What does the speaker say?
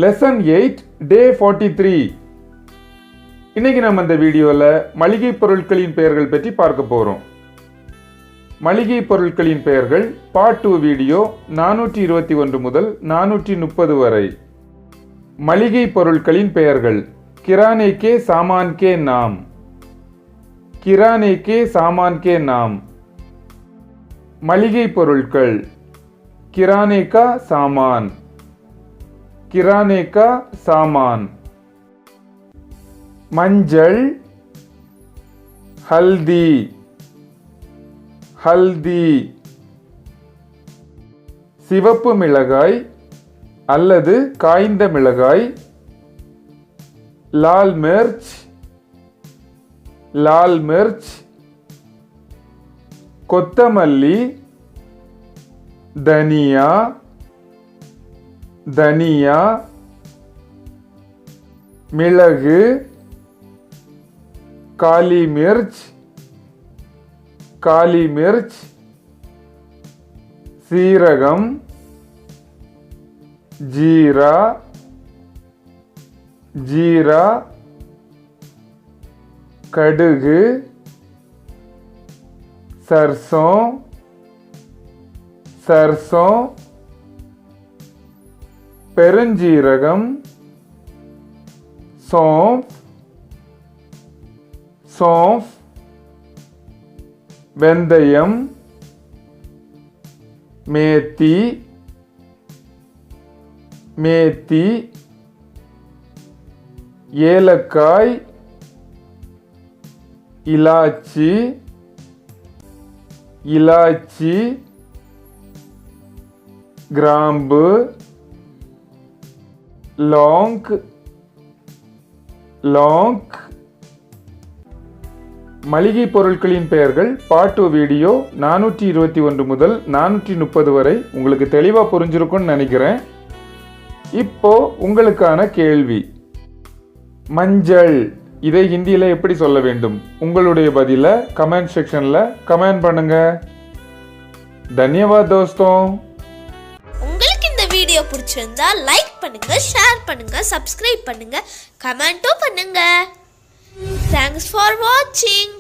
Lesson 8 டே 43. இன்னைக்கு நம்ம இந்த வீடியோவில் மளிகை பொருட்களின் பெயர்கள் பற்றி பார்க்க போகிறோம். மளிகை பொருட்களின் பெயர்கள் பார்ட் 2 வீடியோ 421 முதல் 430 வரை. மளிகை பொருட்களின் பெயர்கள் किराने के सामान के नाम. किराने के सामान के नाम. मளிகை பொருட்கள் किराने का सामान. किराने का सामान. मंजल हल्दी. हल्दी. சிவப்பு மிளகாய் அல்லது காய்ந்த மிளகாய். लाल मिर्च. लाल मिर्च. कोत्तमल्ली. धनिया. धनिया. मिளகு. काली मिर्च. काली मिर्च. सीरगम. जीरा. जीरा. कड़ुगु. सरसों. सरसों. பெருஞ்சீரகம். सौंफ. सौंफ. வெந்தயம். मेथी. मेथी. ஏலக்காய். இலாச்சி. இலாச்சி. கிராம்பு. लौंग. लौंग. மளிகை பொருட்களின் பெயர்கள் பார்ட் 2 வீடியோ 421 முதல் 430 வரை உங்களுக்கு தெளிவா புரிஞ்சிருக்கும்னு நினைக்கிறேன். இப்போ உங்களுக்கான கேள்வி. மஞ்சள் இதை ஹிந்தியில எப்படி சொல்ல வேண்டும்? உங்களுடைய பதில கமெண்ட் செக்ஷன்ல கமெண்ட் பண்ணுங்க. धन्यवाद दोस्तों. உங்களுக்கு இந்த வீடியோ பிடிச்சிருந்தா லைக் பண்ணுங்க, ஷேர் பண்ணுங்க, சப்ஸ்கிரைப் பண்ணுங்க, கமெண்ட்டும் பண்ணுங்க. Thanks for watching.